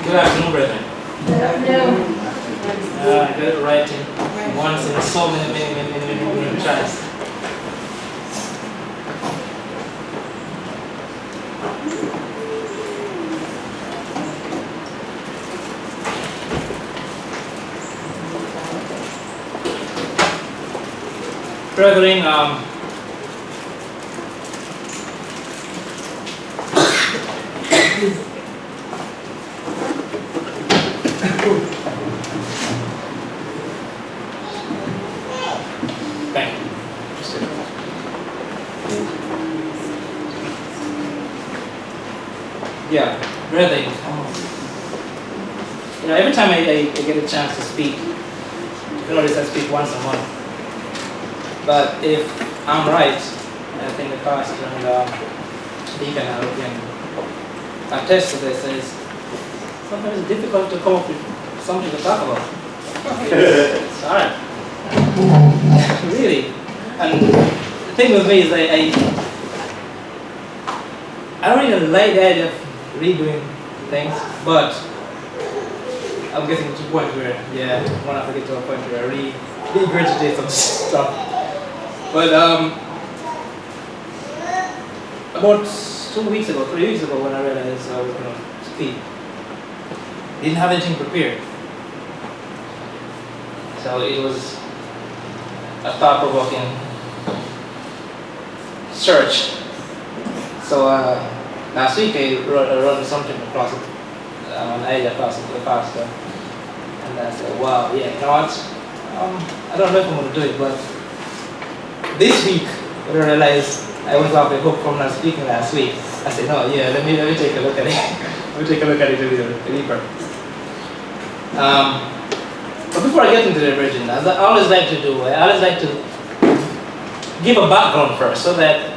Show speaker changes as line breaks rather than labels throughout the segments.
Good afternoon, brethren.
Good afternoon.
I got it right once in so many tries. Brethren, thank you. Yeah, brethren, every time I get a chance to speak, you notice I speak once a month. But if I'm right, I think the pastor and Deacon can attest to this, is sometimes it's difficult to come up with something to talk about. It's hard. Really. And the thing with me is I don't even like the idea of redoing things, but I'm getting to a point where, when I get to a point where I regurgitate some stuff. But about 3 weeks ago, when I realized I was going to speak, didn't have anything prepared. So it was a thought-provoking search. So last week I wrote something across an idea across the pastor, and I said, wow, you know what? I don't know if I'm going to do it, but this week, when I realized I went off the hook from not speaking last week, I said, no, let me take a look at it. Let me take a look at it a little deeper. But before I get into the origin, as I always like to do, I always like to give a background first so that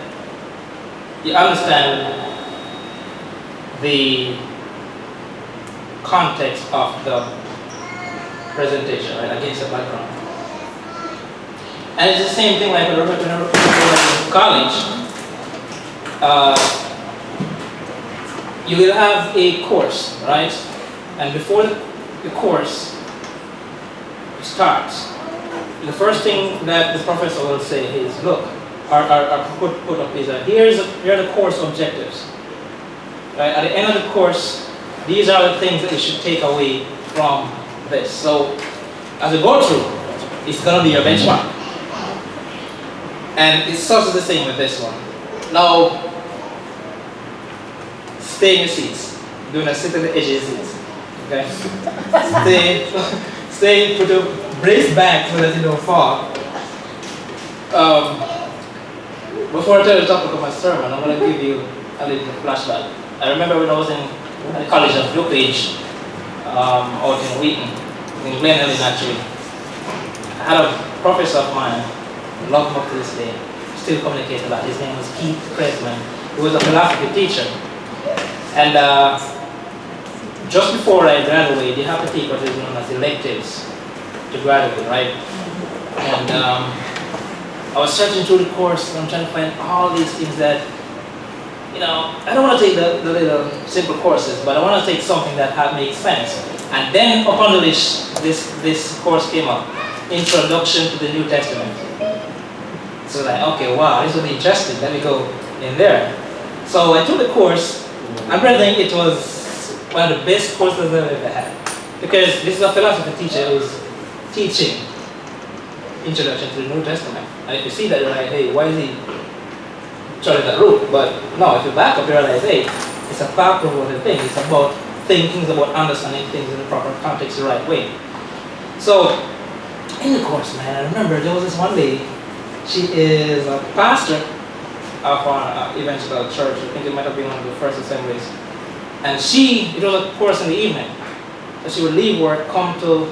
you understand the context of the presentation, right, against the background. And it's the same thing like when I was in college. You will have a course, right? And before the course starts, the first thing that the professor will say is, look, put up is that here are the course objectives. Right? At the end of the course, these are the things that you should take away from this. So as you go through, it's going to be your benchmark. And it's sort of the same with this one. Now, stay in your seats. Do not sit on the edge of your seats. Okay? stay, put your brace back so that you don't fall. Before I tell you the topic of my sermon, I'm going to give you a little flashback. I remember when I was in the College of DuPage, out in Wheaton, in Glen Ellen actually. I had a professor of mine, I love him up to this day, still communicate a lot. His name was Keith Kresman. He was a philosophy teacher. And just before I graduated, you have to take what is known as electives to graduate, right? And I was searching through the course, and I'm trying to find all these things that, I don't want to take the little simple courses, but I want to take something that makes sense. And then upon the list, this course came up, Introduction to the New Testament. So like, okay, wow, this will be interesting. Let me go in there. So I took the course, and I think it was one of the best courses I've ever had. Because this is a philosophy teacher who's teaching Introduction to the New Testament. And if you see that, you're like, hey, why is he trying that route? But no, if you back up, you realize, hey, it's a thought-provoking thing. It's about thinking, it's about understanding things in the proper context the right way. So, in the course, man, I remember there was this one lady. She is a pastor of an evangelical church. I think it might have been one of the first assemblies. And it was a course in the evening. So she would leave work, come to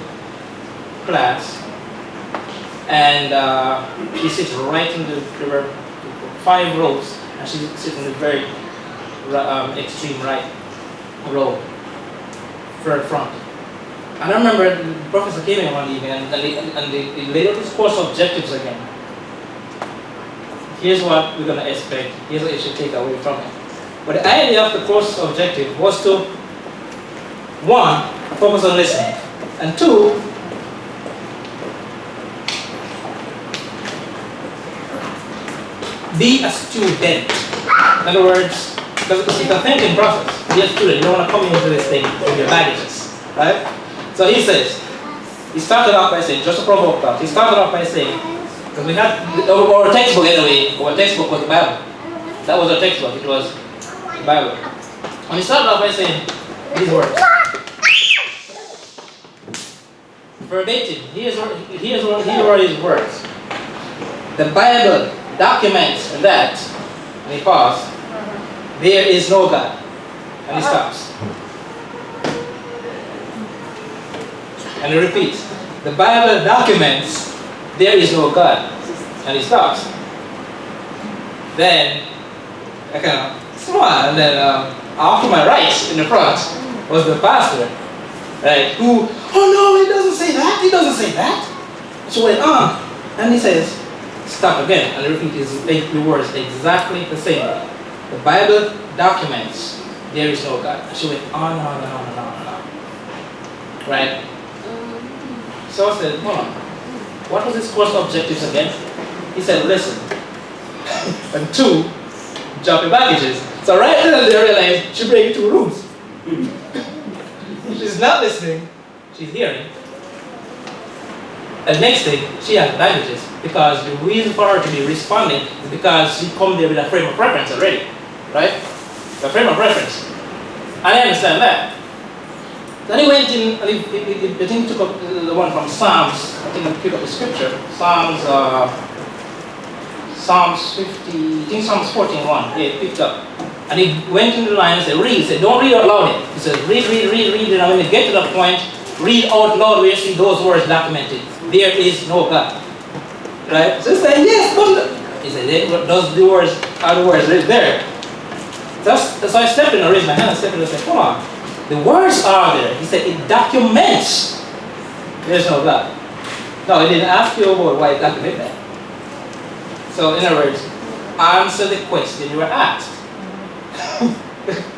class, and she sits right in there were 5 rows, and she sits in the very extreme right row, front. And I remember the professor came in one evening and they laid out his course objectives again. Here's what we're going to expect. Here's what you should take away from it. But the idea of the course objective was to one, focus on listening. And two, be a student. In other words, because it's a thinking process. Be a student. You don't want to come into this thing with your baggages. Right? So he says, he started off by saying, just to provoke that, he started off by saying, because we had our textbook anyway, our textbook was the Bible. That was our textbook, it was the Bible. And he started off by saying these words. Verbatim, here are his words. The Bible documents that, and he paused, there is no God. And he stops. And he repeats, the Bible documents there is no God. And he stops. Then, I kind of smile, and then off to my right, in the front, was the pastor, right, who, oh no, he doesn't say that, he doesn't say that. So went on, and he says, stop again, and repeat the words exactly the same way. The Bible documents there is no God. And she went on and on and on and on and on. Right? So I said, hold on. What was his course objectives again? He said, listen. And two, drop your baggages. So right then they realized she break two rooms. She's not listening, she's hearing. And next thing, she has baggages. Because the reason for her to be responding is because she come there with a frame of reference already. Right? A frame of reference. And I understand that. Then he went in, and he took up the one from Psalms. I think he picked up the scripture. Psalms 50, I think Psalms 14:1. Yeah, he picked up. And he went in the line and said, read. He said, don't read out loud it. He said, read. And when you get to the point, read out loud where you see those words documented. There is no God. Right? So he said, yes, but he said, those the words are the words right there. So I stepped in and raised my hand and stepped in and said, come on. The words are there. He said, it documents there's no God. No, he didn't ask you about why it documented that. So in other words, answer the question you were asked.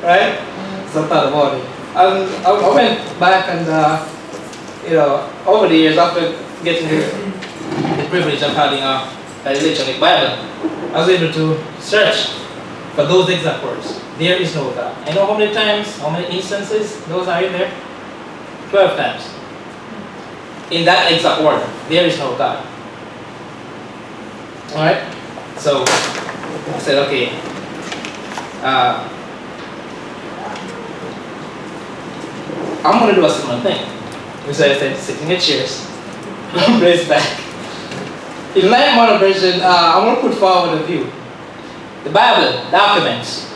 Right? So I thought about it. And I went back and, over the years, after getting the privilege of having a electronic Bible, I was able to search for those exact words. There is no God. I know how many times, how many instances those are in there? 12 times. In that exact word, there is no God. Alright? So, I said, okay. I'm going to do a similar thing. So I said, sitting in chairs. Place back. In light model version, I'm going to put forward a view. The Bible documents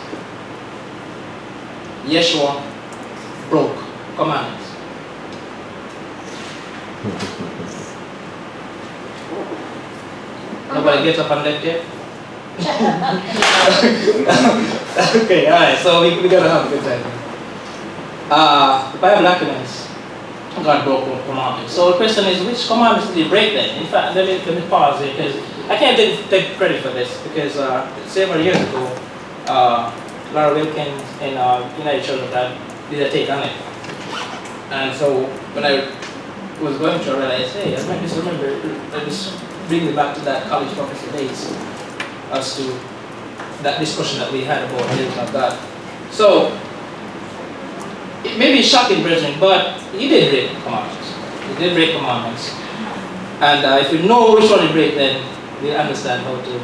Yeshua broke commandments. Nobody gets up and left yet? Okay, alright, so we're gonna have a good time. The Bible documents God broke commandments. So the question is, which commandments did he break then? In fact, let me pause here, because I can't take credit for this, because several years ago, Laura Wilkins and United Church of God did a take on it. And so when I was going through, I realized, hey, I might just remember, I just bring me back to that college professor days as to that discussion that we had about the religion of God. So, it may be shocking, brethren, but he did break commandments. He did break commandments. And if we know which one he break, then we understand how to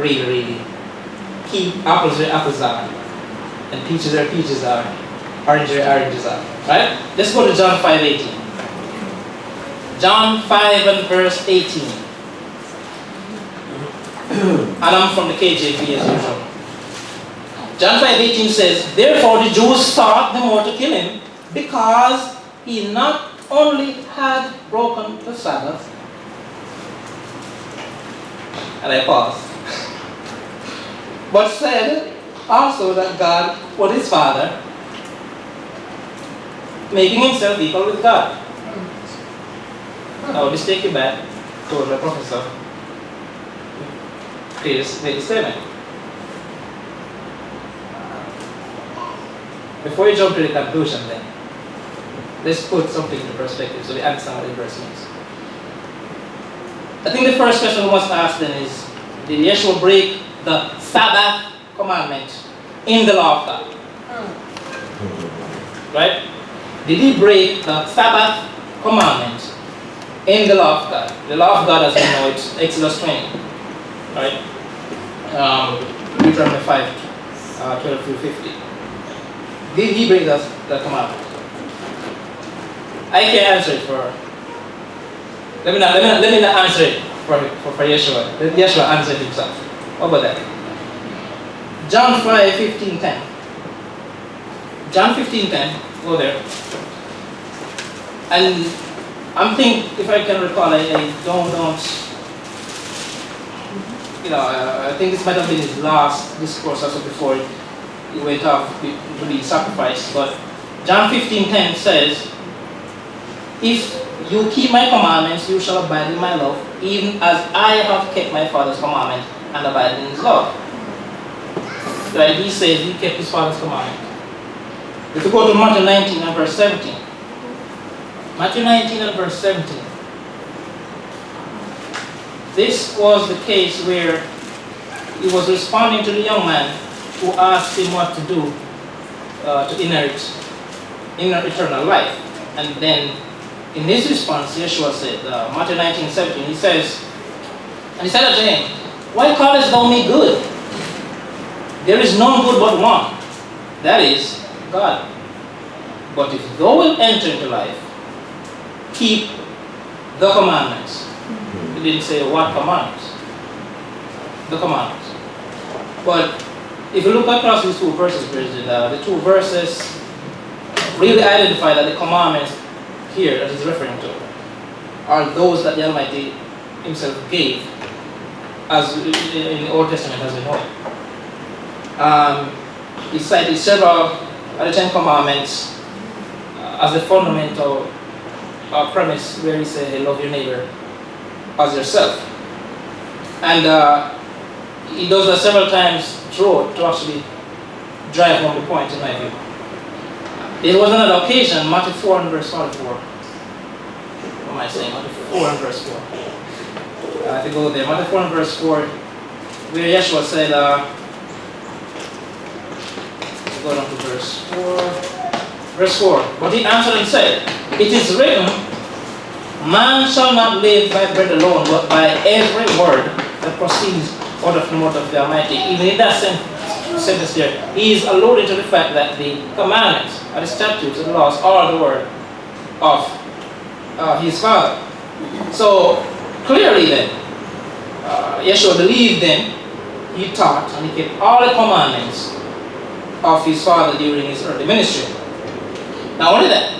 really keep apples where apples are, and peaches where peaches are, oranges where oranges are. Right? Let's go to John 5:18. John 5 and verse 18. And I'm from the KJV as usual. John 5:18 says, therefore the Jews sought the more to kill him, because he not only had broken the Sabbath, and I paused, but said also that God was his Father, making himself equal with God. Now let's take you back to the professor. Please make the statement. Before you jump to the conclusion then, let's put something into perspective so we understand what the verse means. I think the first question we must ask then is, did Yeshua break the Sabbath commandment in the law of God? Right? Did he break the Sabbath commandment in the law of God? The law of God, as we know, it's Exodus 20. Right? Deuteronomy 5, 12 through 50. Did he break the commandment? I can't answer it for. Let me not answer it for Yeshua. Let Yeshua answer it himself. What about that? John 5:15-10. John 15:10. Go there. And I'm thinking, if I can recall, I don't. I think this might have been his last discourse also before he went off to be sacrificed. But John 15:10 says, "If you keep my commandments, you shall abide in my love, even as I have kept my Father's commandment and abide in his love." Right? He says he kept his Father's commandment. If you go to Matthew 19 and verse 17. Matthew 19 and verse 17. This was the case where he was responding to the young man who asked him what to do to inherit eternal life. And then in his response, Yeshua said, Matthew 19:17, he says, and he said unto him, "Why callest thou me good? There is none good but one, that is God. But if thou wilt enter into life, keep the commandments." He didn't say what commandments. The commandments. But if you look across these two verses, the two verses really identify that the commandments here that he's referring to are those that the Almighty himself gave, as in the Old Testament as we know it. He cited several of the 10 commandments as the fundamental premise where he said, "Hey, love your neighbor as yourself." And he does that several times throughout to actually drive home the point in my view. There was another occasion, Matthew 4 and verse 44. What am I saying? Matthew 4 and verse 4. I have to go there. Matthew 4 and verse 4, where Yeshua said, go down to verse 4. Verse 4. But he answered and said, "It is written, man shall not live by bread alone, but by every word that proceeds out of the mouth of the Almighty." Even in that sentence there, he is alluding to the fact that the commandments, or the statutes, and the laws are the word of his Father. So clearly then, Yeshua believed them, he taught, and he kept all the commandments of his Father during his earthly ministry. Not only that,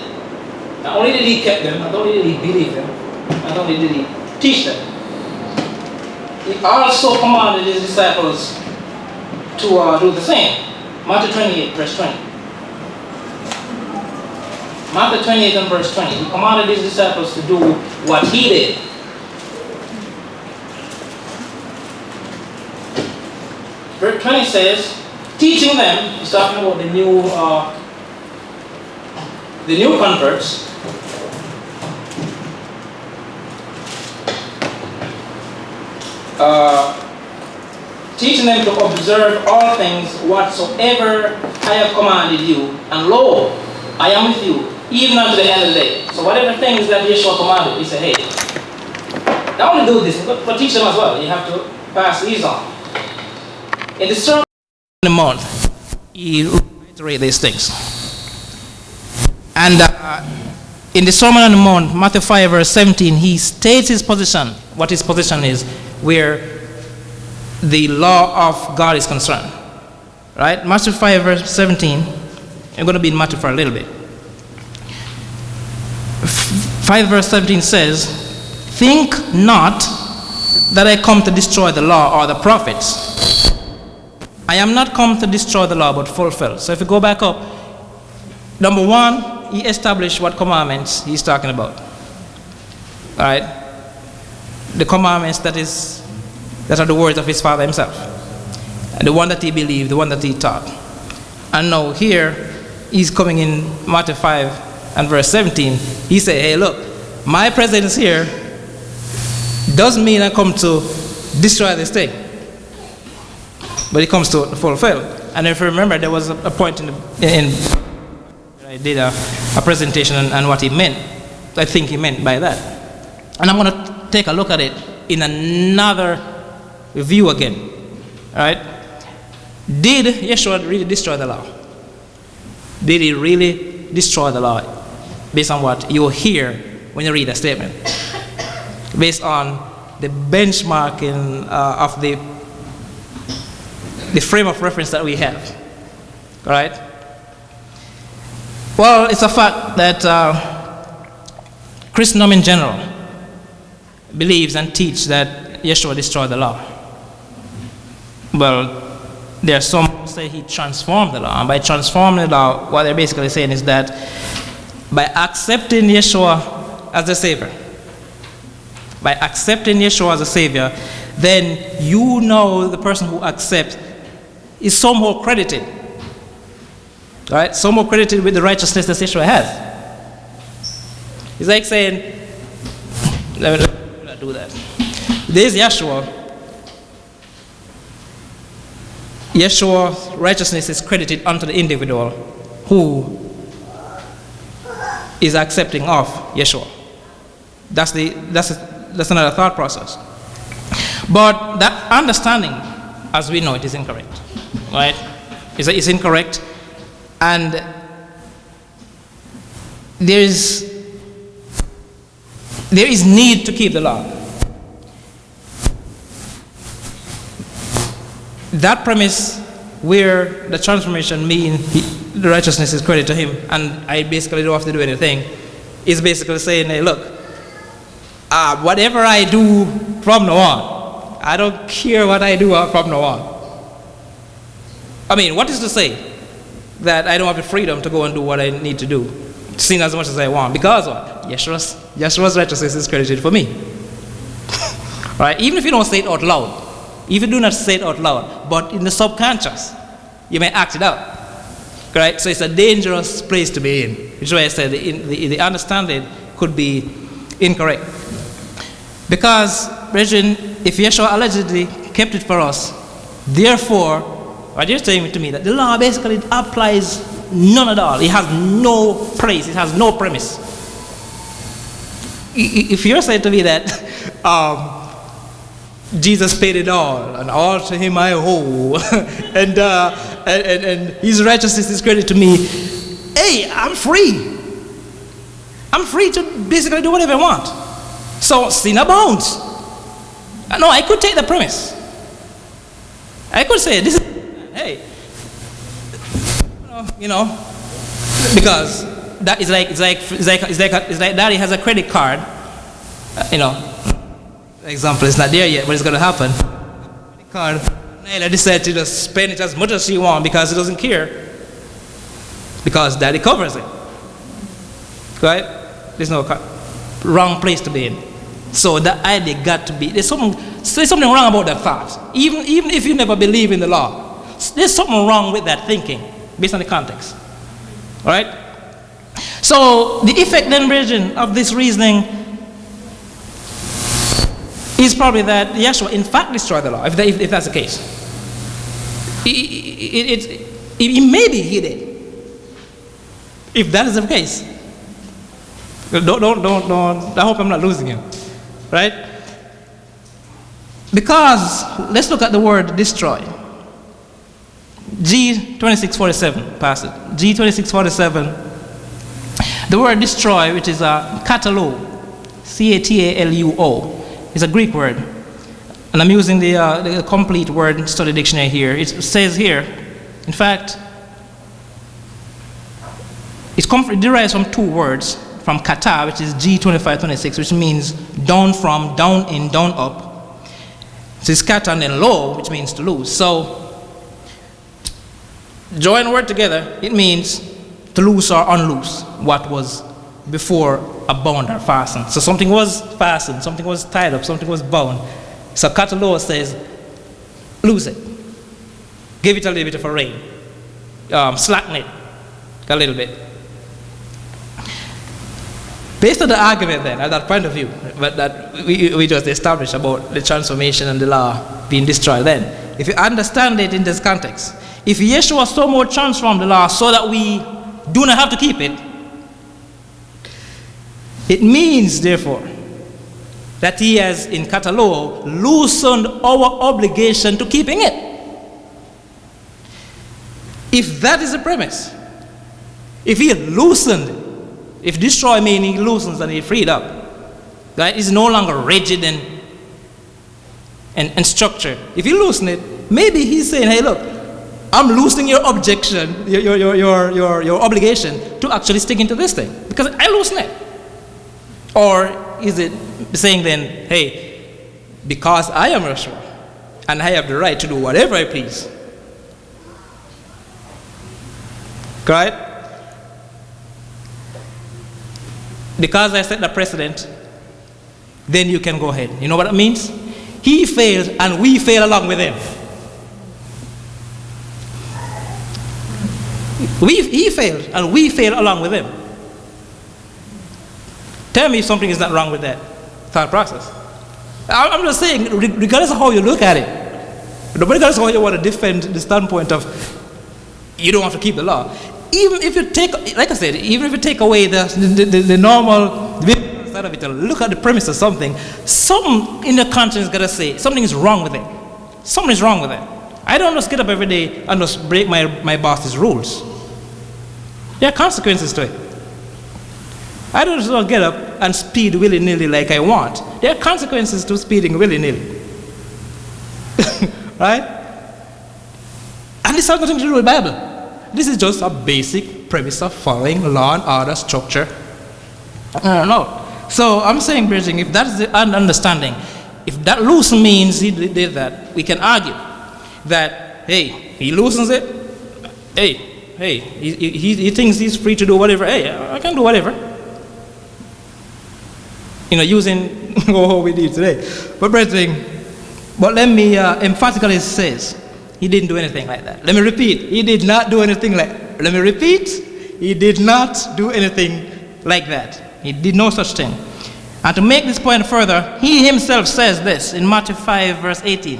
not only did he keep them, not only did he believe them, not only did he teach them, he also commanded his disciples to do the same. Matthew 28 verse 20. Matthew 28 and verse 20. He commanded his disciples to do what he did. Verse 20 says, teaching them, he's talking about the new converts, teaching them to observe all things whatsoever I have commanded you, and lo, I am with you even unto the end of the day. So whatever things that Yeshua commanded, he said, hey, not only do this, but teach them as well. You have to pass these on. In the Sermon on the Mount, he reiterates these things. And in the Sermon on the Mount, Matthew 5 verse 17, he states his position, what his position is, where the law of God is concerned. Right? Matthew 5 verse 17, I'm going to be in Matthew for a little bit. 5 verse 17 says, think not that I come to destroy the law or the prophets. I am not come to destroy the law but fulfill. So if you go back up, number one, he established what commandments he's talking about. Alright? The commandments that are the words of his Father himself. And the one that he believed, the one that he taught. And now here, he's coming in Matthew 5 and verse 17, he said, hey, look, my presence here doesn't mean I come to destroy this thing, but it comes to fulfill. And if you remember, there was a point in I did a presentation and what he meant. I think he meant by that. And I'm going to take a look at it in another view again. All right? Did Yeshua really destroy the law? Did he really destroy the law? Based on what you hear when you read a statement. Based on the benchmarking of the frame of reference that we have. All right? Well, it's a fact that Christendom in general believes and teaches that Yeshua destroyed the law. Well, there are some who say he transformed the law. And by transforming the law, what they're basically saying is that by accepting Yeshua as the Savior, then you know the person who accepts is somehow credited. Right? Somehow credited with the righteousness that Yeshua has. It's like saying, let me not do that. There's Yeshua. Yeshua's righteousness is credited unto the individual who is accepting of Yeshua. That's another thought process. But that understanding, as we know, it is incorrect. Right? It's incorrect. And there is need to keep the law. That premise where the transformation means the righteousness is credited to him and I basically don't have to do anything is basically saying, hey, look, whatever I do from now on, I don't care what I do from now on. I mean, what is to say that I don't have the freedom to go and do what I need to do, sin as much as I want? Because what? Yeshua's righteousness is credited for me. Right? Even if you don't say it out loud, if you do not say it out loud, but in the subconscious, you may act it out. Right? So it's a dangerous place to be in. Which is why I said the understanding could be incorrect. Because, brethren, if Yeshua allegedly kept it for us, therefore, what you're saying to me that the law basically applies none at all. It has no place. It has no premise. If you're saying to me that Jesus paid it all, and all to him I owe, and his righteousness is credited to me, hey, I'm free. I'm free to basically do whatever I want. So sin abounds. No, I could take the premise. I could say, this is, hey, because that is like daddy has a credit card, example is not there yet, but it's going to happen. Credit card, Naila decided to just spend it as much as she wants because he doesn't care, because daddy covers it. Right? There's no wrong place to be in. So that idea got to be, there's something wrong about that thought. Even if you never believe in the law, there's something wrong with that thinking based on the context. All right? So the effect then, brethren, of this reasoning is probably that Yeshua in fact destroyed the law, if that's the case. Maybe he did. If that is the case. Don't, I hope I'm not losing him. Right? Because, let's look at the word destroy. G2647 passage. G2647. The word destroy, which is a catalu, C-A-T-A-L-U-O, is a Greek word. And I'm using the complete word study dictionary here. It says here, in fact, it derives from two words, from kata, which is G2526, which means down from, down in, down up. So it's kata and then lo, which means to lose. So, join the word together, it means to loose or unloose what was before a bound or fastened. So something was fastened, something was tied up, something was bound. So katalo says, lose it. Give it a little bit of a rein. Slacken it a little bit.
Based on the argument then, at that point of view, but that we just established about the transformation and the law being destroyed then, if you understand it in this context, if Yeshua somehow transformed the law so that we do not have to keep it, it means, therefore, that he has, in Catalog, loosened our obligation to keeping it. If that is the premise, if he loosened, if destroy meaning he loosens and he freed up, right? It's no longer rigid and structured. If you loosen it, maybe he's saying, hey, look, I'm loosening your objection, your obligation to actually stick into this thing because I loosen it. Or is it saying then, hey, because I am Yeshua and I have the right to do whatever I please, right? Because I set the precedent, then you can go ahead. You know what it means? He failed and we fail along with him. He failed and we fail along with him. Tell me if something is not wrong with that thought process. I'm just saying, regardless of how you look at it, regardless of how you want to defend the standpoint of you don't have to keep the law, even if you take, like I said, even if you take away the normal side of it and look at the premise of something in the conscience got to say something is wrong with it. Something is wrong with it. I don't just get up every day and just break my boss's rules. There are consequences to it. I don't just get up and speed willy-nilly like I want. There are consequences to speeding willy-nilly. Right? And this has nothing to do with the Bible. This is just a basic premise of following law and order structure. I don't know. So I'm saying, bridging, if that's the understanding, if that loosen means he did that, we can argue that, hey, he loosens it. Hey, he thinks he's free to do whatever. Hey, I can do whatever. You know, using what we did today. But brethren, but let me emphatically say, he didn't do anything like that. Let me repeat, he did not do anything like that. Let me repeat, he did not do anything like that. He did no such thing. And to make this point further, he himself says this in Matthew 5 verse 18.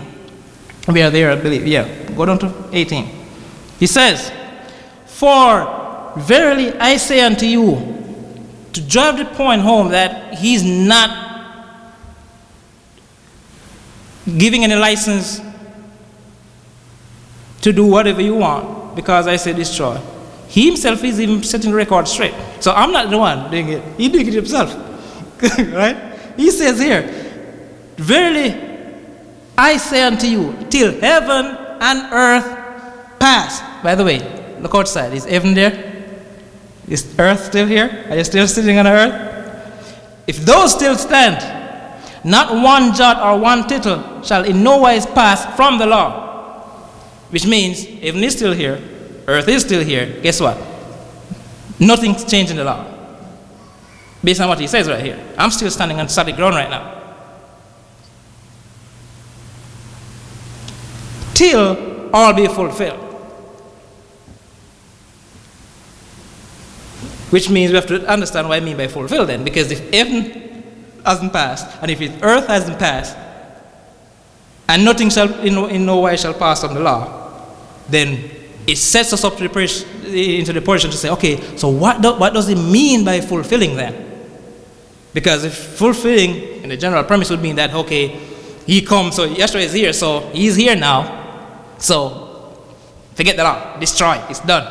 We are there, I believe. Yeah, go down to 18. He says, for verily I say unto you, to drive the point home that he's not giving any license to do whatever you want because I say destroy. He himself is even setting the record straight. So I'm not the one doing it. He's doing it himself. Right? He says here, verily I say unto you, till heaven and earth pass. By the way, look outside. Is heaven there? Is earth still here? Are you still sitting on earth? If those still stand, not one jot or one tittle shall in no wise pass from the law. Which means, heaven is still here, earth is still here, guess what? Nothing's changed in the law. Based on what he says right here. I'm still standing on solid ground right now. Till all be fulfilled. Which means we have to understand what I mean by fulfilled then. Because if heaven hasn't passed, and if earth hasn't passed, and nothing shall in no way shall pass from the law, then it sets us up to into the position to say, okay, so what does it mean by fulfilling then? Because if fulfilling in the general premise would mean that, okay, he comes, so Yeshua is here, so he's here now, so forget the law, destroy, it's done.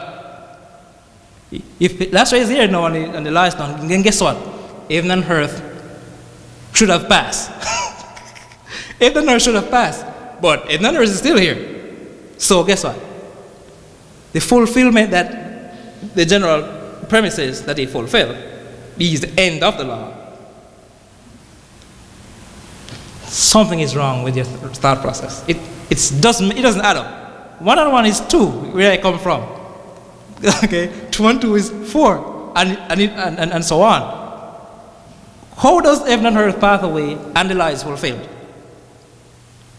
If Yeshua is here now and the law is done, then guess what? Heaven and earth should have passed. Heaven and earth should have passed, but heaven and earth is still here. So guess what? The fulfillment that the general premise is that he fulfilled is the end of the law. Something is wrong with your thought process. It doesn't add up. 1 and 1 is 2, where I come from. Okay, 2 and 2 is 4, and so on. How does heaven and earth pass away and the law is fulfilled?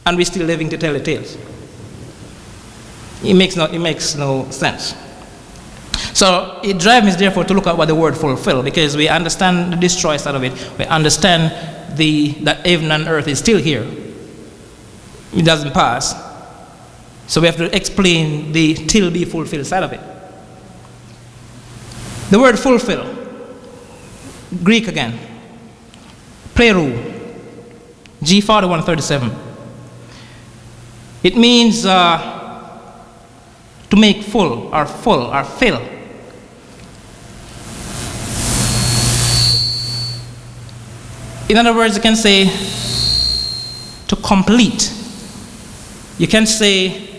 And we're still living to tell the tales. It makes no sense. So So it drives me therefore to look at what the word fulfill, because we understand the destroy side of it. We understand that heaven and earth is still here. It doesn't pass. So we have to explain the till be fulfilled side of it. The word fulfill, Greek again, plerou, G4137. It means to make full or fill. In other words, you can say to complete. You can say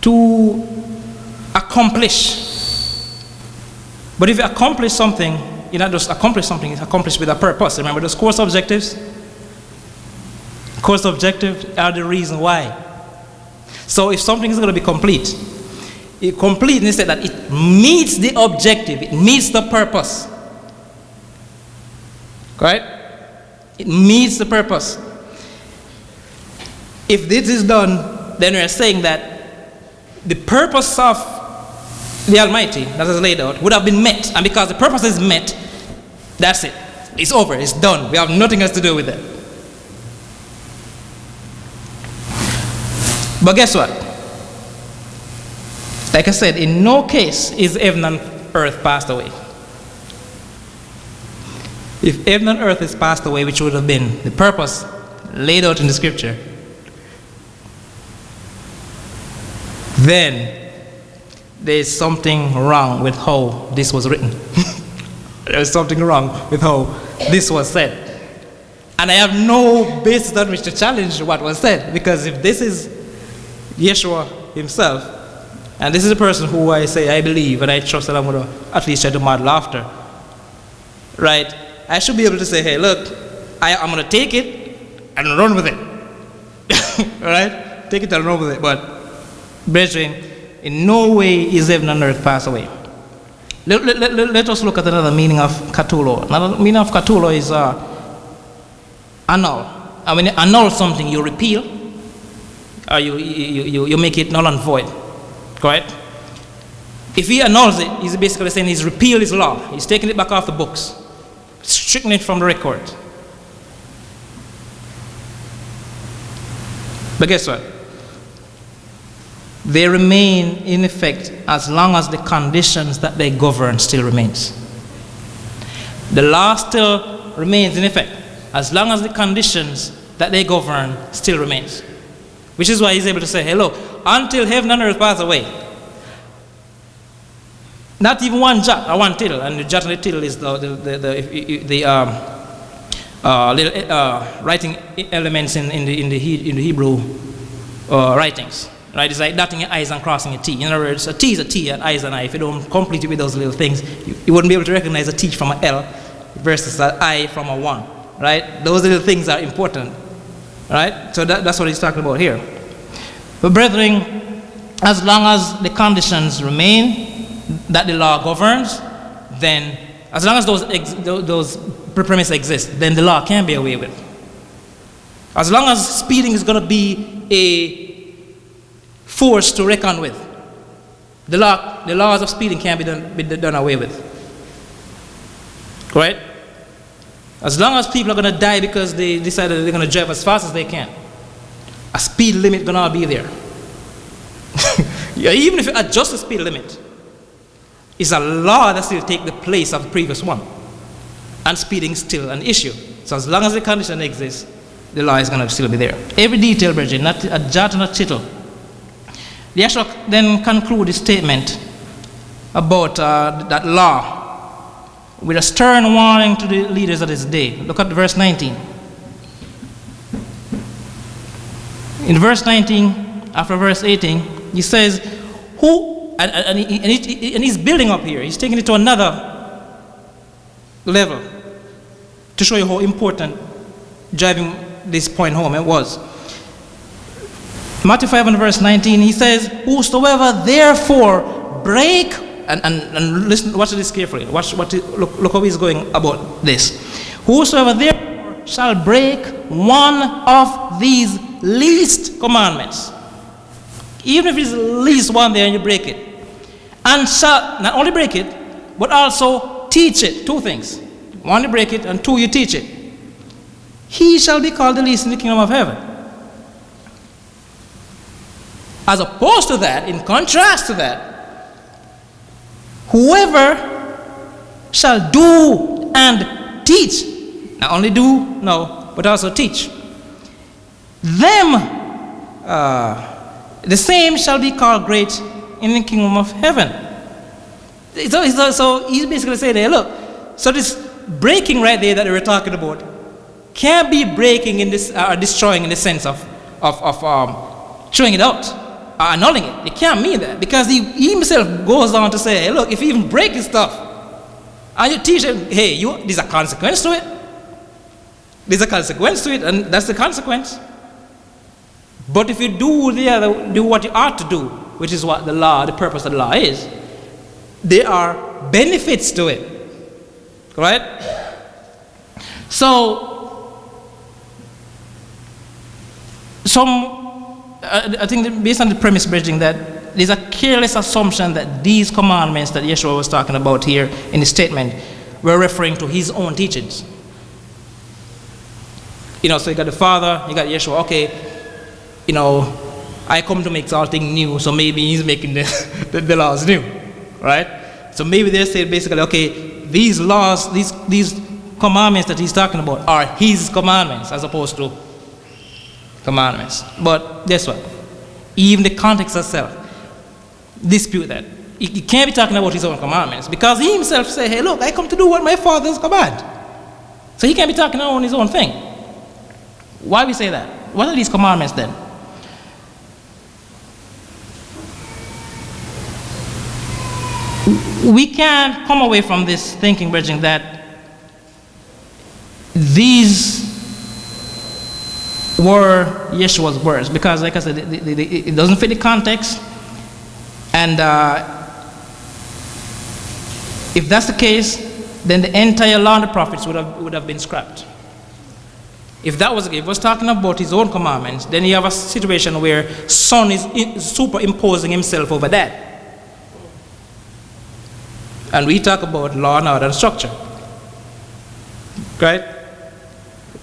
to accomplish. But if you accomplish something, you not just accomplish something, it's accomplished with a purpose. Remember those course objectives? Course objectives are the reason why. So if something is going to be complete, it complete means that it meets the objective, it meets the purpose. Right? It meets the purpose. If this is done, then we are saying that the purpose of the Almighty that is laid out would have been met. And because the purpose is met, that's it. It's over. It's done. We have nothing else to do with it. But guess what? Like I said, in no case is heaven and earth passed away. If heaven and earth is passed away, which would have been the purpose laid out in the scripture, then there's something wrong with how this was written. There's something wrong with how this was said. And I have no basis on which to challenge what was said, because if this is Yeshua himself, and this is a person who I say I believe and I trust that I'm going to at least try to model after, right? I should be able to say, hey, look, I'm going to take it and run with it. Right? Take it and run with it. But, brethren, in no way is heaven and earth pass away. Let us look at another meaning of katulo. Another meaning of katulo is annul. And when you annul something, you repeal, or you make it null and void. Correct? If he annuls it, he's basically saying he's repealed his law. He's taking it back off the books, stricken it from the record. But guess what? They remain in effect as long as the conditions that they govern still remains. The law still remains in effect as long as the conditions that they govern still remains. Which is why he's able to say, hey, look, until heaven and earth pass away, not even one jot or one tittle, and the jot and the tittle is the little writing elements in the Hebrew writings. Right? It's like dotting your I's and crossing a T. In other words, a T is a T and I is an I. If you don't complete it with those little things, you wouldn't be able to recognize a T from an L versus an I from a 1. Right? Those little things are important. Right? So that's what he's talking about here. But brethren, as long as the conditions remain that the law governs, then as long as those premises exist, then the law can be away with. As long as speeding is going to be a force to reckon with, the laws of speeding can't be done away with. Right? As long as people are going to die because they decided they're going to drive as fast as they can, a speed limit going to be there. Yeah, even if you adjust the speed limit, it's a law that still takes the place of the previous one. And speeding is still an issue. So as long as the condition exists, the law is going to still be there. Every detail, brethren, not a jot and a tittle. Yeshua then concludes his statement about that law with a stern warning to the leaders of his day. Look at verse 19. In verse 19, after verse 18, he says, and he's building up here. He's taking it to another level to show you how important driving this point home it was. Matthew 5 and verse 19, he says, whosoever therefore break, and listen, watch this carefully. Look how he's going about this. Whosoever therefore shall break one of these least commandments, even if it's the least one there and you break it, and shall not only break it, but also teach it. Two things. One, you break it, and two, you teach it. He shall be called the least in the kingdom of heaven. As opposed to that, in contrast to that, whoever shall do and teach, not only do, no, but also teach, them, the same shall be called great in the kingdom of heaven. So he's basically saying, hey, look, so this breaking right there that they were talking about can't be breaking in this, or destroying in the sense of throwing it out, or annulling it. It can't mean that, because he himself goes on to say, hey, look, if you even break this stuff, and you teach him, hey, there's a consequence to it. There's a consequence to it, and that's the consequence. But if you do what you ought to do, which is what the purpose of the law is, there are benefits to it. Right? So, I think that based on the premise bridging, that there's a careless assumption that these commandments that Yeshua was talking about here in the statement were referring to his own teachings. So you got the Father, you got Yeshua, okay, I come to make all things new, so maybe he's making the laws new, right? So maybe they say basically, okay, these laws, these commandments that he's talking about are his commandments as opposed to commandments. But guess what? Even the context itself dispute that. He can't be talking about his own commandments, because he himself say, hey, look, I come to do what my Father's command. So he can't be talking on his own thing. Why we say that? What are these commandments then? We can't come away from this thinking, bridging, that these were Yeshua's words, because like I said, it doesn't fit the context, and if that's the case, then the entire law and the prophets would have been scrapped. If that was the case, if he was talking about his own commandments, then you have a situation where Son is superimposing himself over that. And we talk about law and order and structure. Right?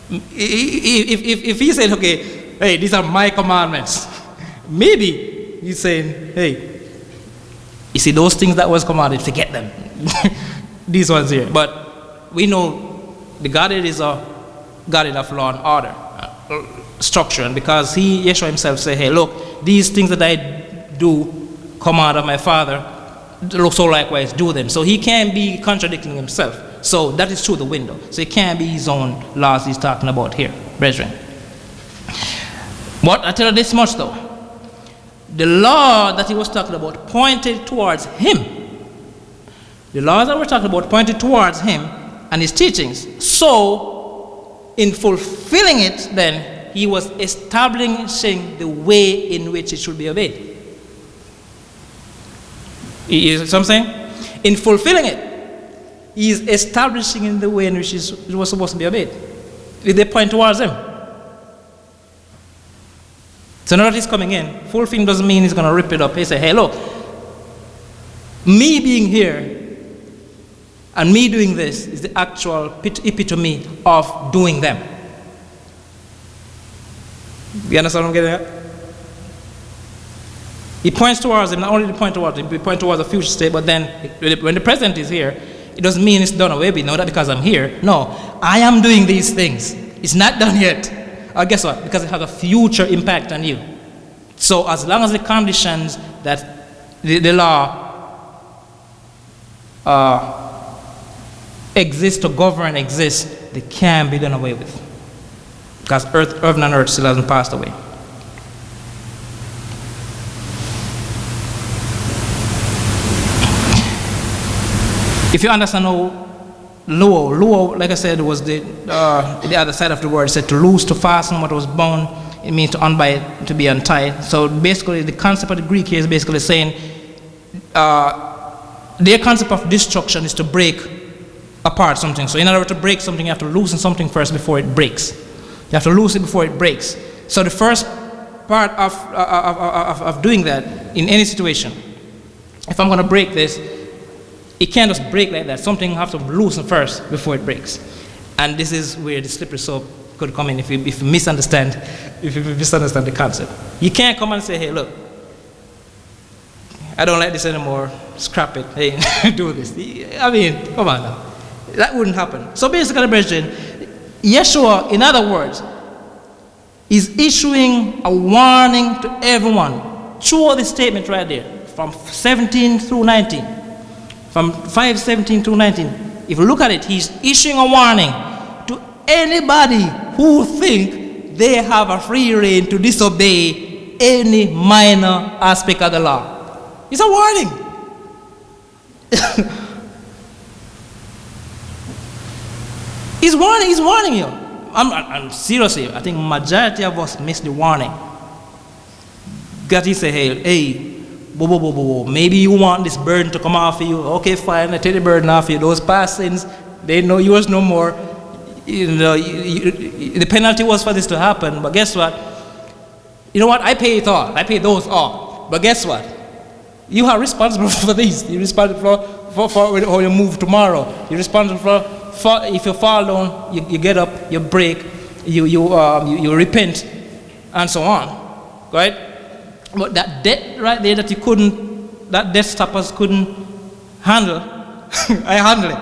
If he said, okay, hey, these are my commandments, maybe he's saying, hey, you see those things that was commanded, forget them. These ones here. But we know the Godhead is a Godhead of law and order, structure. And because Yeshua himself said, hey, look, these things that I do come out of my Father, so likewise do them. So he can't be contradicting himself. So that is through the window. So it can't be his own laws he's talking about here, brethren. But I tell you this much though. The law that he was talking about pointed towards him. The laws that we're talking about pointed towards him and his teachings. So, in fulfilling it, then, he was establishing the way in which it should be obeyed. You see what I'm saying? In fulfilling it, he is establishing in the way in which it was supposed to be obeyed. They point towards him. So now that he's coming in, fulfilling doesn't mean he's going to rip it up. He say, hey, look, me being here and me doing this is the actual epitome of doing them. You understand what I'm getting at? He points towards him, not only to point towards him, he points towards the future state, but then when the present is here, it doesn't mean it's done away with. No, that because I'm here. No, I am doing these things. It's not done yet. Guess what? Because it has a future impact on you. So as long as the conditions that the law exist to govern exist, they can be done away with. Because heaven and earth still hasn't passed away. If you understand how luo, like I said, was the other side of the word, said to loose, to fasten what was bound, it means to unbind, to be untied. So basically the concept of the Greek here is basically saying their concept of destruction is to break apart something. So in order to break something, you have to loosen something first before it breaks. You have to loosen it before it breaks. So the first part of doing that in any situation if I'm going to break this, it can't just break like that. Something has to loosen first before it breaks. And this is where the slippery slope could come in if you misunderstand the concept. You can't come and say, hey, look, I don't like this anymore, scrap it, hey, do this. I mean, come on now. That wouldn't happen. So basically, brethren, Yeshua, in other words, is issuing a warning to everyone through this statement right there, from 17 through 19. From 5:17 through 19. If you look at it, he's issuing a warning to anybody who think they have a free rein to disobey any minor aspect of the law. It's a warning. He's warning you. I'm seriously, I think majority of us miss the warning. God, he say, hey, maybe you want this burden to come off of you. Okay, fine, I take the burden off you. Those past sins, they know yours no more. You know, the penalty was for this to happen, but guess what? You know what? I pay it all. I pay those all. But guess what? You are responsible for this. You're responsible for how you move tomorrow. You're responsible for if you fall down, you get up, you break, you repent, and so on. Right? But that debt right there that that debt stoppers couldn't handle, I handle it.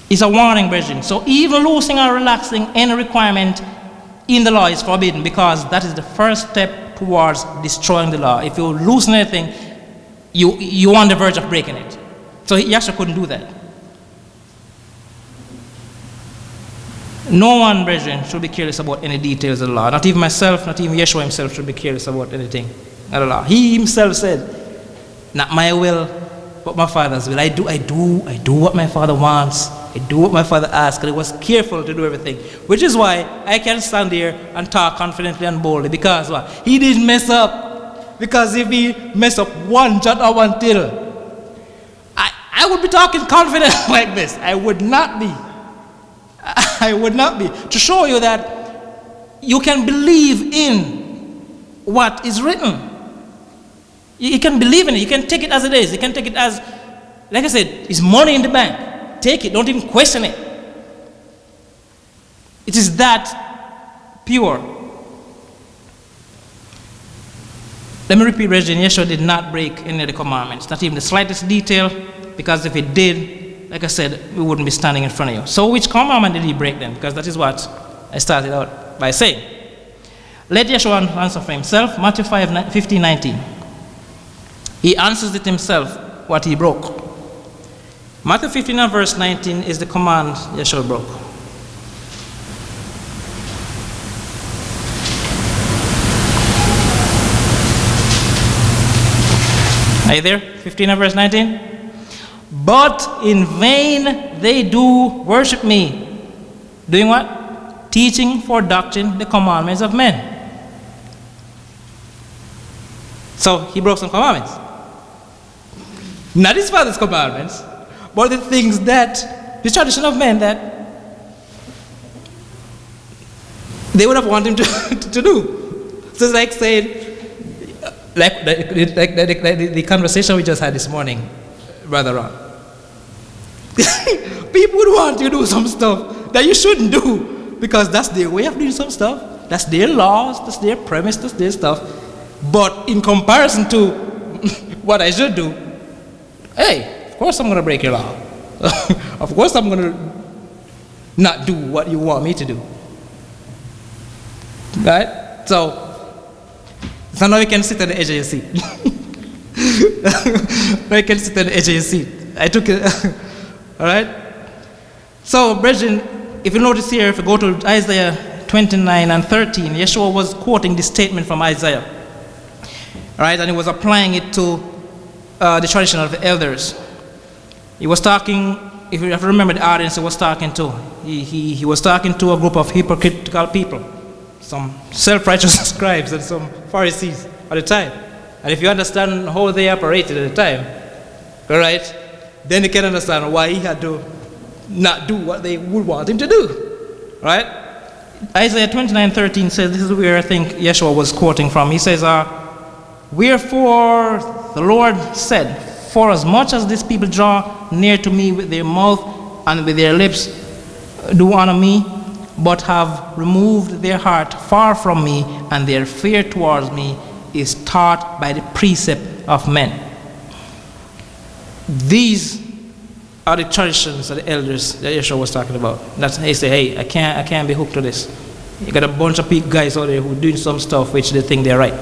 It's a warning, brethren. So even loosening or relaxing any requirement in the law is forbidden, because that is the first step towards destroying the law. If you loosen anything, you're on the verge of breaking it. So he actually couldn't do that. No one, brethren, should be careless about any details of the law. Not even myself, not even Yeshua himself should be careless about anything of the law. He himself said, not my will, but my Father's will. I do what my Father wants. I do what my Father asks. And he was careful to do everything. Which is why I can stand here and talk confidently and boldly. Because what? He didn't mess up. Because if he messed up one jot or one tittle, I would be talking confident like this. I would not be. I would not be. To show you that you can believe in what is written. You can believe in it. You can take it as it is. You can take it as, like I said, it's money in the bank. Take it. Don't even question it. It is that pure. Let me repeat, brethren, Yeshua did not break any of the commandments, not even the slightest detail, because if he did, like I said, we wouldn't be standing in front of you. So which commandment did he break then? Because that is what I started out by saying. Let Yeshua answer for himself. Matthew 5:15-19. He answers it himself, what he broke. Matthew 15 and verse 19 is the command Yeshua broke. Are you there? 15 and verse 19? But in vain they do worship me. Doing what? Teaching for doctrine the commandments of men. So he broke some commandments. Not his Father's commandments, but the things that, the tradition of men that they would have wanted him to do. So it's like saying, like the conversation we just had this morning, Brother Ron. People would want you to do some stuff that you shouldn't do, because that's their way of doing some stuff. That's their laws, that's their premise, that's their stuff. But in comparison to what I should do, hey, of course I'm going to break your law. Of course I'm going to not do what you want me to do. Right? So now you can sit on the edge of your seat. Now you can sit on the edge of your seat. I took it. All right? So, brethren, if you notice here, if you go to Isaiah 29 and 13, Yeshua was quoting this statement from Isaiah. All right? And he was applying it to the tradition of the elders. He was talking, if you remember the audience he was talking to, he was talking to a group of hypocritical people, some self-righteous scribes and some Pharisees at the time. And if you understand how they operated at the time, all right, then you can understand why he had to not do what they would want him to do. Right? Isaiah 29:13 says, this is where I think Yeshua was quoting from. He says, Wherefore the Lord said, for as much as these people draw near to me with their mouth and with their lips do honor me, but have removed their heart far from me, and their fear towards me is taught by the precept of men. These are the traditions of the elders that Yeshua was talking about. That's they say, hey, I can't be hooked to this. You got a bunch of big guys out there who are doing some stuff which they think they're right.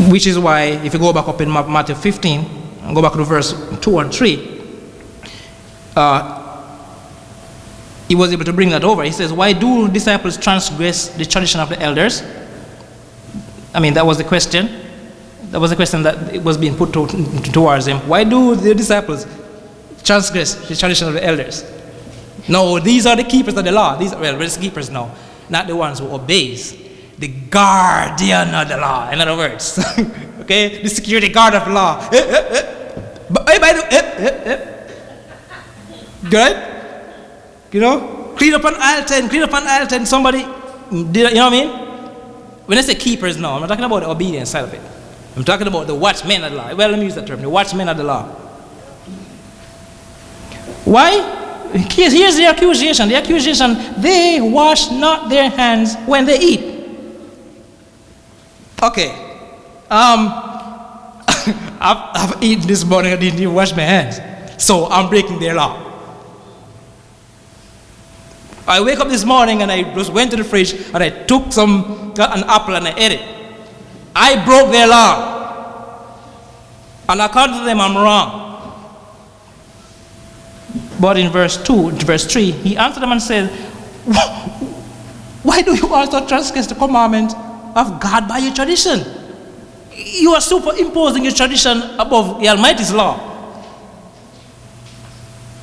Which is why, if you go back up in Matthew 15, and go back to verse 2 and 3, he was able to bring that over. He says, why do disciples transgress the tradition of the elders? I mean, that was the question. That was the question that it was being put towards him. Why do the disciples transgress the tradition of the elders? No, these are the keepers of the law. We're the keepers now, not the ones who obeys. The guardian of the law, in other words. Okay? The security guard of the law. Good? You know? Clean up on aisle 10, somebody, you know what I mean? When I say keepers now, I'm not talking about the obedience side of it. I'm talking about the watchmen of the law. Well, let me use that term, the watchmen of the law. Why? Here's the accusation. The accusation, they wash not their hands when they eat. Okay. I've eaten this morning, I didn't even wash my hands. So I'm breaking their law. I wake up this morning and I just went to the fridge and I took an apple and I ate it. I broke their law. And according to them, I'm wrong. But in verse 3, he answered them and said, why do you also transgress the commandment of God by your tradition? You are superimposing your tradition above the Almighty's law.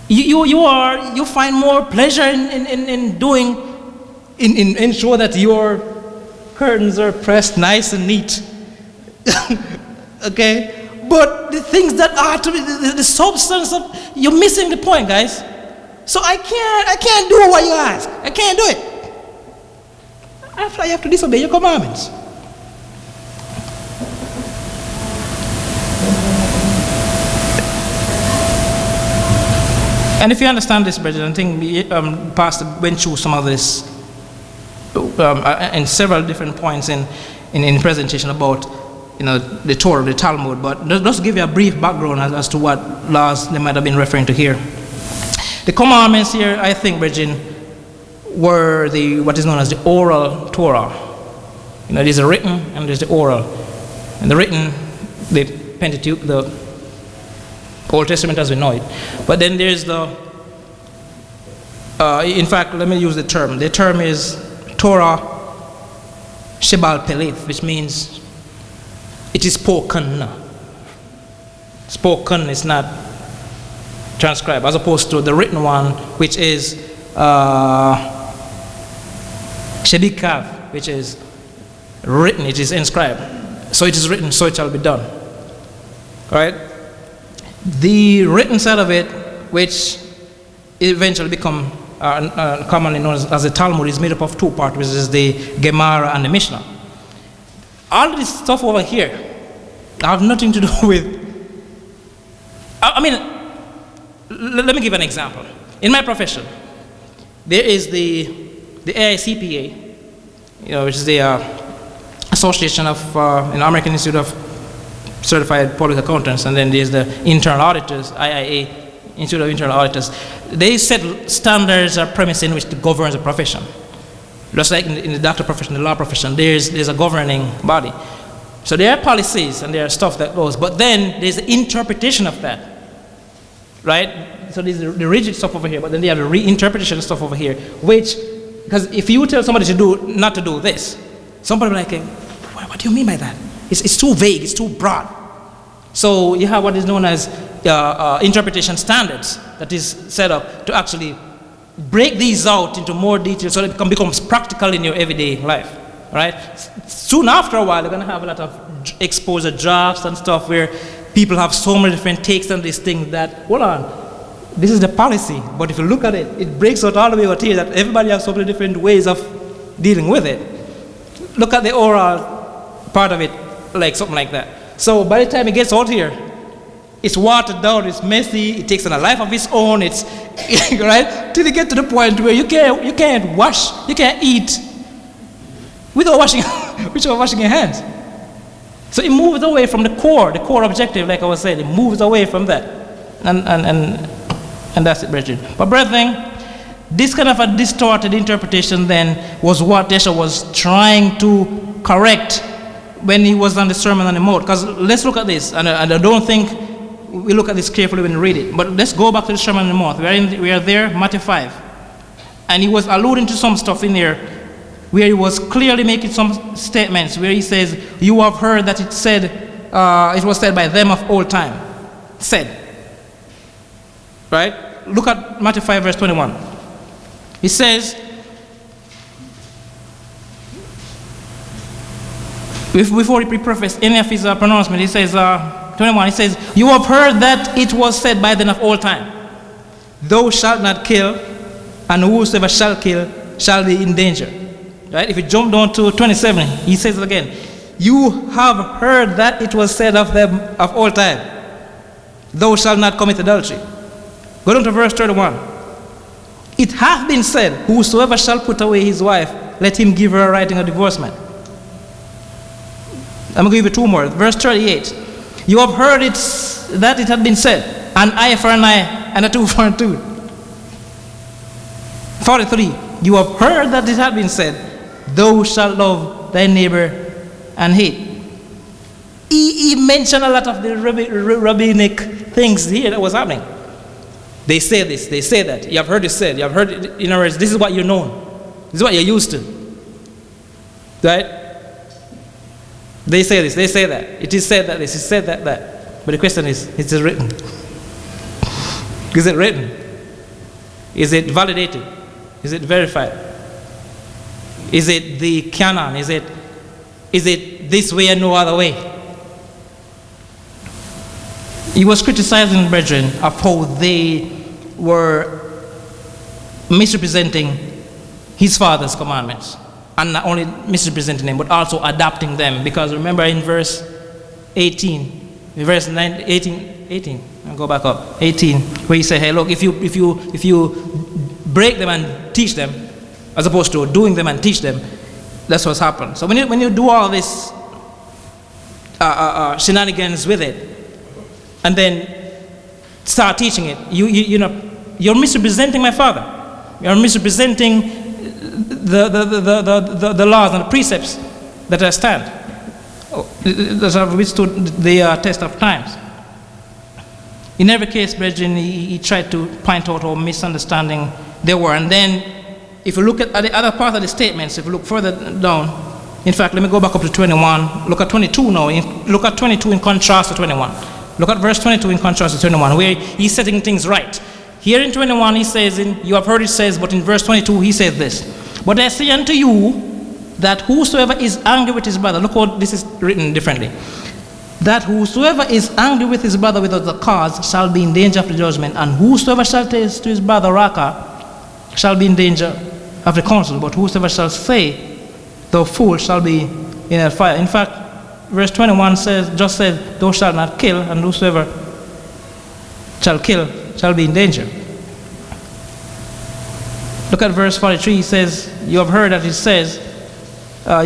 You find more pleasure in ensure that your curtains are pressed nice and neat. Okay? But the things that are to be the substance of, you're missing the point, guys. So I can't do what you ask. I can't do it. After I have to disobey your commandments. And if you understand this, brethren, I think Pastor went through some of this in several different points in presentation about, you know, the Torah, the Talmud, but just to give you a brief background as to what laws they might have been referring to here. The commandments here, I think, brethren, were what is known as the oral Torah. You know, there's a written and there's the oral. And the written, the Pentateuch, the Old Testament as we know it. But then there's in fact, let me use the term. The term is Torah Shebal Pelith, which means it is spoken. Spoken is not transcribed, as opposed to the written one, which is Shebikav, which is written, it is inscribed. So it is written, so it shall be done. All right? The written side of it, which eventually become commonly known as the Talmud, is made up of two parts, which is the Gemara and the Mishnah. All this stuff over here have nothing to do with, I mean, let me give an example. In my profession, there is the AICPA, you know, which is the Association of American Institute of Certified Public Accountants, and then there's the Internal Auditors, IIA, Institute of Internal Auditors. They set standards or premise in which to govern the profession. Just like in the doctor profession, the law profession, there's a governing body. So there are policies and there are stuff that goes, but then there's the interpretation of that, right? So there's the rigid stuff over here, but then they have the reinterpretation stuff over here, which, because if you tell somebody not to do this, somebody will be like, what do you mean by that? It's too vague, it's too broad. So you have what is known as interpretation standards that is set up to actually break these out into more detail so that it becomes practical in your everyday life, right? Soon after a while, you're going to have a lot of exposure drafts and stuff where people have so many different takes on these things that, hold on, this is the policy, but if you look at it, it breaks out all the way out here that everybody has so many different ways of dealing with it. Look at the oral part of it, like something like that. So by the time it gets out here, it's watered down, it's messy, it takes on a life of its own, it's right? Till you get to the point where you can't wash, you can't eat without washing your hands. So it moves away from the core objective, like I was saying, it moves away from that. And that's it, brethren. But brethren, this kind of a distorted interpretation then was what Yeshua was trying to correct when he was on the Sermon on the Mount. Because let's look at this, and I don't think we look at this carefully when we read it. But let's go back to the Sermon on the Mount. We are there, Matthew 5. And he was alluding to some stuff in there where he was clearly making some statements where he says, you have heard that it was said by them of old time. Said. Right? Look at Matthew 5 verse 21. He says, before he prefaced any of his pronouncement, he says, 21, he says, you have heard that it was said by them of old time, thou shalt not kill, and whosoever shall kill shall be in danger. Right? If you jump down to 27, he says it again, you have heard that it was said of them of old time, thou shalt not commit adultery. Go down to verse 31. It hath been said, whosoever shall put away his wife, let him give her a writing of divorcement. I'm going to give you two more. Verse 38. You have heard that it had been said, an eye for an eye and a tooth for a tooth. 43. You have heard that it had been said, thou shalt love thy neighbor and hate. He mentioned a lot of the rabbinic things here that was happening. They say this, they say that. You have heard it said, you have heard it, in other words, this is what you know. This is what you're used to. Right? They say this, they say that. It is said that this, it is said that. But the question is it written? Is it written? Is it validated? Is it verified? Is it the canon? Is it this way and no other way? He was criticizing brethren of how they were misrepresenting his father's commandments. And not only misrepresenting them, but also adapting them. Because remember in verse 18, verse 18, I'll go back up, 18, where he said, hey, look, if you break them and teach them, as opposed to doing them and teach them, that's what's happened. So when you do all this shenanigans with it, and then start teaching it, you're misrepresenting my father. You're misrepresenting the laws and the precepts that I stand, that have withstood the test of times. In every case, brethren, he tried to point out how misunderstanding they were. And then, if you look at the other part of the statements, if you look further down, in fact, let me go back up to 21. Look at 22 now. Look at 22 in contrast to 21. Look at verse 22 in contrast to 21, where he's setting things right. Here in 21, he says, you have heard it says, but in verse 22, he says this. But I say unto you, that whosoever is angry with his brother, look how this is written differently. That whosoever is angry with his brother without the cause shall be in danger of the judgment, and whosoever shall taste to his brother raka shall be in danger of the council, but whosoever shall say, thou fool, shall be in a fire. In fact, verse 21 just said, thou shalt not kill, and whosoever shall kill shall be in danger. Look at verse 43, he says, you have heard that it says,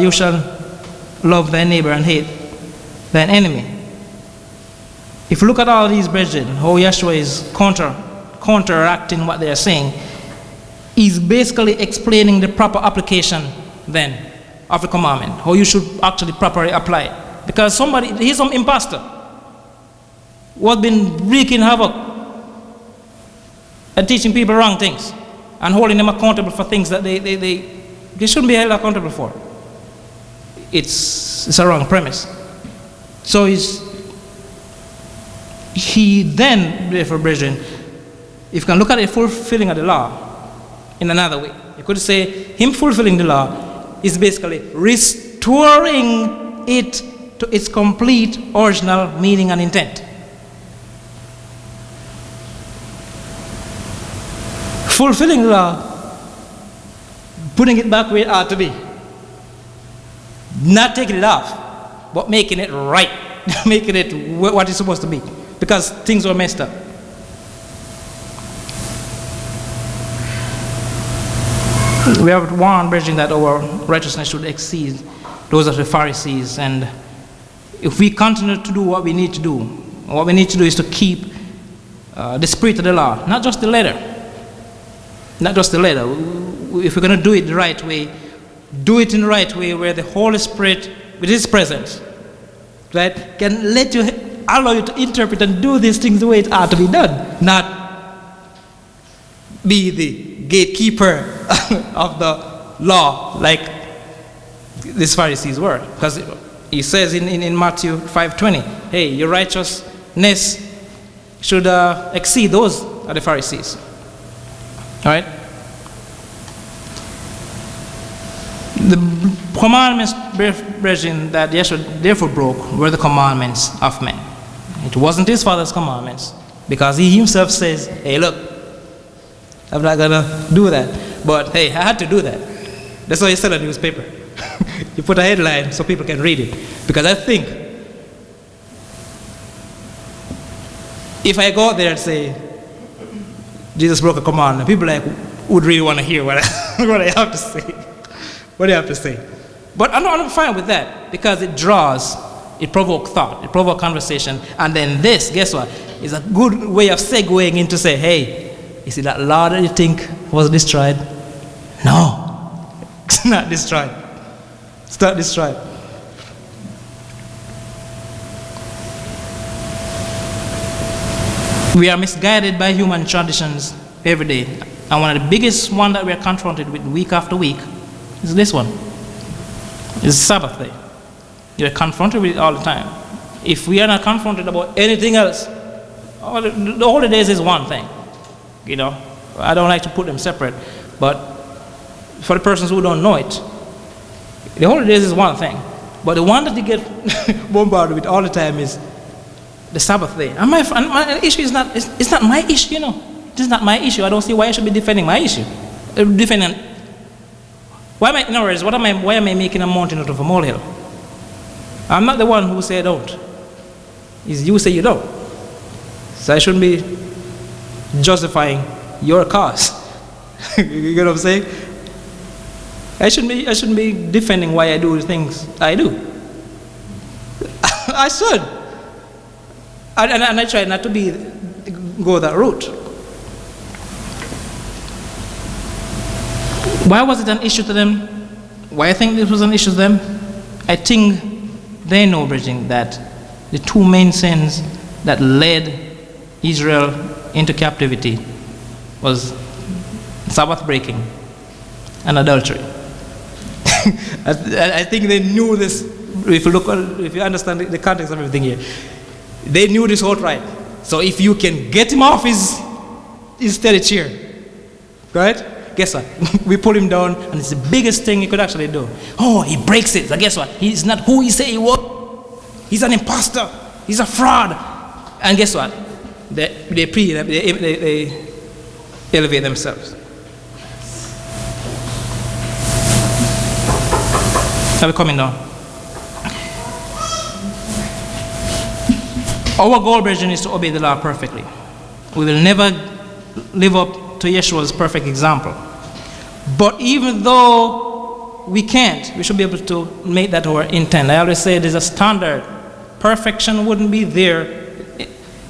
you shall love thy neighbor and hate thine enemy. If you look at all these brethren, how Yeshua is counteracting what they are saying, he's basically explaining the proper application then of the commandment, how you should actually properly apply it. Because he's some imposter who has been wreaking havoc and teaching people wrong things and holding them accountable for things that they shouldn't be held accountable for. It's a wrong premise. So he then, therefore, brethren, if you can look at the fulfilling of the law in another way, you could say him fulfilling the law is basically restoring it to its complete original meaning and intent. Fulfilling the law, putting it back where it ought to be, not taking it off. but making it right, making it what it's supposed to be, because things were messed up. We have warned, brethren, that our righteousness should exceed those of the Pharisees, and if we continue to do what we need to do, what we need to do is to keep the spirit of the law, not just the letter. Not just the letter. If we're going to do it the right way, do it in the right way where the Holy Spirit, with His presence, right, can allow you to interpret and do these things the way it ought to be done, not be the gatekeeper of the law like these Pharisees were. Because He says in Matthew 5:20, hey, your righteousness should exceed those of the Pharisees. All right? The commandments, brethren, that Yeshua therefore broke were the commandments of men. It wasn't His Father's commandments, because He Himself says, hey, look, I'm not going to do that. But hey, I had to do that. That's why you sell a newspaper. You put a headline so people can read it. Because I think if I go out there and say, Jesus broke a commandment, people would really want to hear what I have to say. What do you have to say? But I'm fine with that, because it provokes thought, it provokes conversation, and then this, guess what, is a good way of segueing into say, hey, you see that law that you think was destroyed? No, it's not destroyed. It's not destroyed. We are misguided by human traditions every day. And one of the biggest ones that we are confronted with week after week is this one. It's Sabbath day. You're confronted with it all the time. If we are not confronted about anything else, the holidays is one thing. You know, I don't like to put them separate, but for the persons who don't know it, the holidays is one thing. But the one that you get bombarded with all the time is the Sabbath day. And my issue is not, it's not my issue, you know. This is not my issue. I don't see why I should be defending my issue. In other words, why am I making a mountain out of a molehill? I'm not the one who say I don't. It's you say you don't. So I shouldn't be justifying your cause. You get what I'm saying? I shouldn't be defending why I do the things I do. I should. And I try not to go that route. Why was it an issue to them? Why I think this was an issue to them? I think they know, brethren, that the two main sins that led Israel into captivity was Sabbath breaking and adultery. I think they knew this. If you understand the context of everything here, they knew this outright. So if you can get him off his steady chair, right? Guess what? We pull him down, and it's the biggest thing you could actually do. Oh, he breaks it. So guess what? He's not who he say he was. He's an imposter. He's a fraud. And guess what? They elevate themselves. Are we coming down? Our goal, brethren, is to obey the law perfectly. We will never live up to Yeshua's perfect example. But even though we can't, we should be able to make that our intent. I always say there's a standard. Perfection wouldn't be there.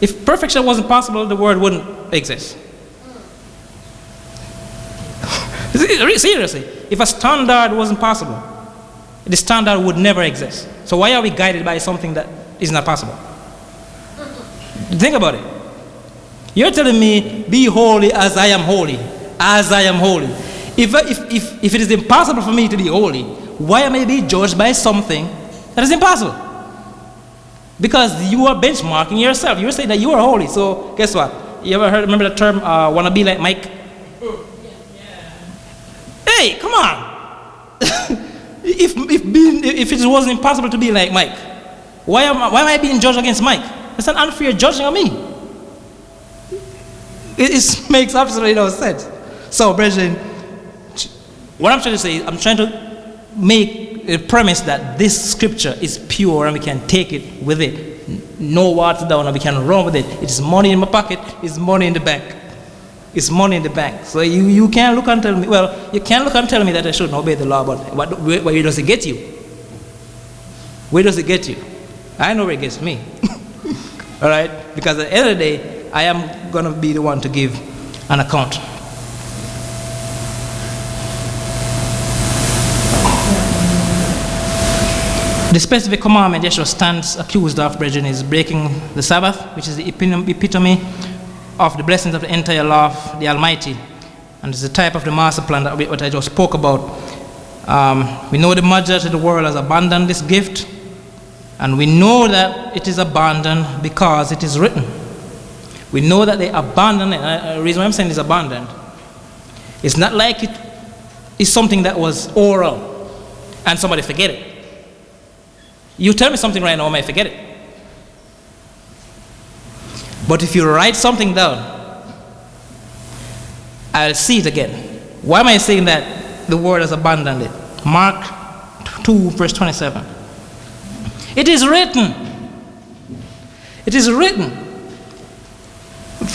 If perfection wasn't possible, the word wouldn't exist. Seriously, if a standard wasn't possible, the standard would never exist. So why are we guided by something that is not possible? Think about it. You're telling me, be holy as I am holy. As I am holy. If it is impossible for me to be holy, why am I being judged by something that is impossible? Because you are benchmarking yourself. You're saying that you are holy. So guess what? You ever remember the term, wanna be like Mike? Hey, come on. if it wasn't impossible to be like Mike, why am I being judged against Mike? It's an unfair judging of me. It makes absolutely no sense. So, brethren, what I'm trying to say is I'm trying to make the premise that this scripture is pure and we can take it with it. No water down and we can run with it. It is money in my pocket, it's money in the bank. It's money in the bank. So you can't look and tell me, well, you can't look and tell me that I shouldn't obey the law, but where does it get you? Where does it get you? I know where it gets me. All right? Because at the end of the day, I am going to be the one to give an account. The specific commandment Yeshua stands accused of, brethren, is breaking the Sabbath, which is the epitome of the blessings of the entire law of the Almighty. And it's the type of the master plan that what I just spoke about. We know the majority of the world has abandoned this gift, and we know that it is abandoned because it is written. We know that they abandoned it. The reason why I'm saying it's abandoned, it's not like it is something that was oral and somebody forget it. You tell me something right now, I might forget it. But if you write something down, I'll see it again. Why am I saying that the word has abandoned it? Mark 2, verse 27. It is written. It is written.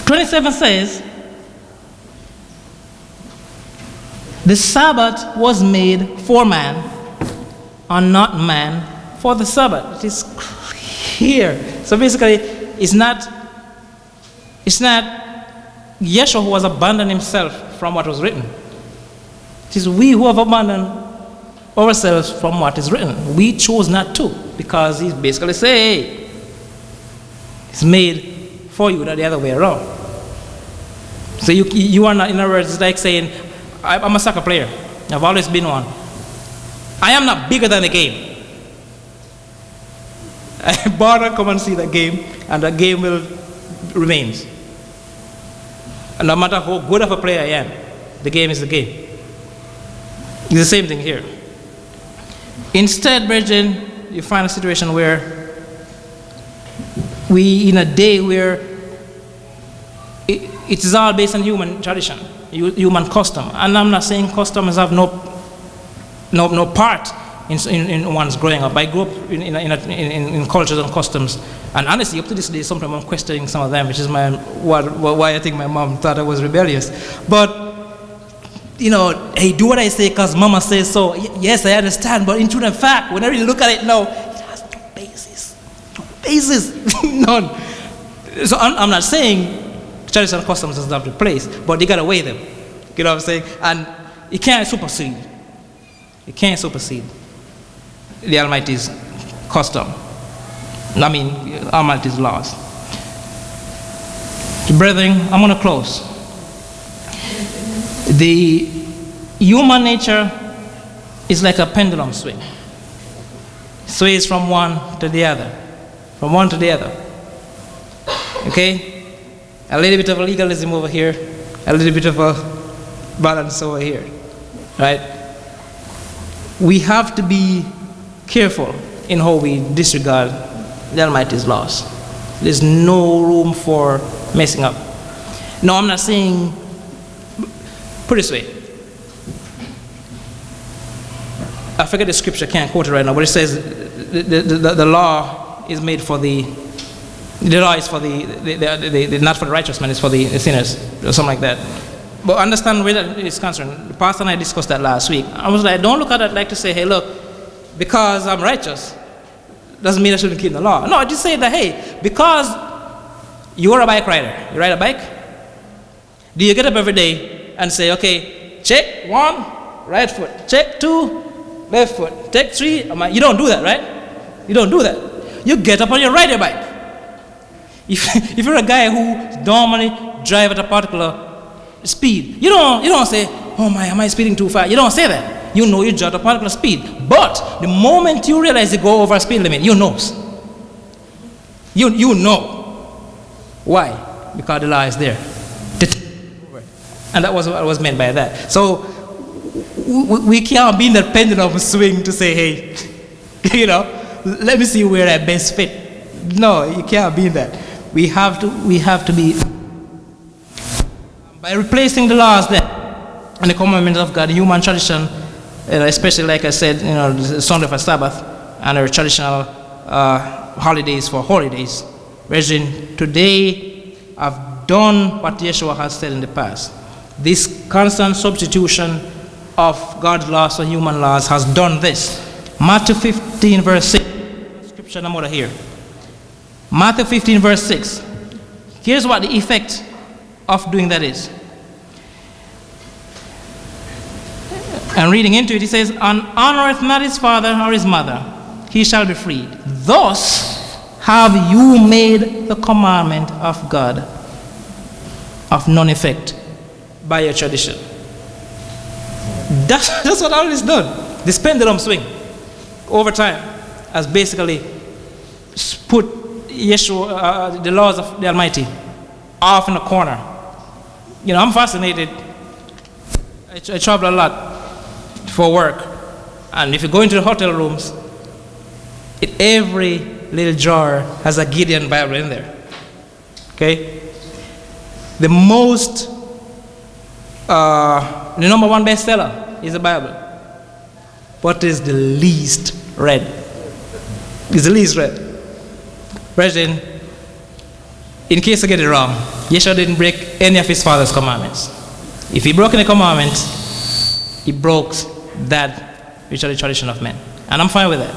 27 says, the Sabbath was made for man, and not man for the Sabbath. It is clear. So basically, it's not Yeshua who has abandoned himself from what was written. It is we who have abandoned ourselves from what is written. We chose not to, because he's basically saying, hey, it's made for you, not the other way around. So you are not, in other words, it's like saying, I'm a soccer player. I've always been one. I am not bigger than the game. I bother come and see the game, and the game will remains. And no matter how good of a player I am, the game is the game. It's the same thing here. Instead, brethren, you find a situation where we, in a day where it is all based on human tradition, human custom. And I'm not saying customs have no part in one's growing up. I grew up in cultures and customs, and honestly, up to this day, sometimes I'm questioning some of them, which is why I think my mom thought I was rebellious. But hey, do what I say because mama says so. Yes, I understand, but in truth and fact, when I really look at it now, it has no basis. No basis. None. So I'm not saying traditional customs doesn't have to place, but you gotta weigh them. You know what I'm saying? And you can't supersede. You can't supersede the Almighty's custom. I mean, Almighty's laws. Brethren, I'm going to close. The human nature is like a pendulum swing. It sways from one to the other. From one to the other. Okay? A little bit of legalism over here. A little bit of a balance over here. Right? We have to be careful in how we disregard the Almighty's laws. There's no room for messing up. No, I'm not saying, put it this way. I forget the scripture, I can't quote it right now, but it says the law is made for the law is for the not for the righteous man, it's for the sinners, or something like that. But understand where that is concerned. The pastor and I discussed that last week. I was like, don't look at it like to say, hey, look, because I'm righteous, doesn't mean I shouldn't keep the law. No, I just say that, hey, because you're a bike rider, you ride a bike, do you get up every day and say, okay, check 1, right foot, check 2, left foot, check 3, you don't do that, right? You don't do that. You get up and you ride your bike. If you're a guy who normally drive at a particular speed, you don't say, oh my, am I speeding too fast? You don't say that. You know you drive at a particular speed. But the moment you realize you go over a speed limit, you know. You know. Why? Because the law is there. And that was what was meant by that. So we can't be in that pendulum swing to say, hey, let me see where I best fit. No, you can't be in that. We have to be, by replacing the laws there and the commandments of God, the human tradition especially like I said, the Sunday for Sabbath and our traditional holidays for holidays. Brethren, today I've done what Yeshua has said in the past. This constant substitution of God's laws for human laws has done this. Matthew 15 verse 6. Scripture number here. Matthew 15 verse 6. Here's what the effect of doing that is. And reading into it, he says, "And honoreth not his father or his mother, he shall be freed. Thus have you made the commandment of God of none effect by your tradition." That's what all is done. This pendulum swing over time has basically put Yeshua, the laws of the Almighty, off in a corner. I'm fascinated. I travel a lot for work, and if you go into the hotel rooms, every little drawer has a Gideon Bible in there. Okay? The number one bestseller is the Bible. What is the least read? It's the least read. Brethren, in case I get it wrong, Yeshua didn't break any of his father's commandments. If he broke any commandment, he broke that which are the tradition of men. And I'm fine with that.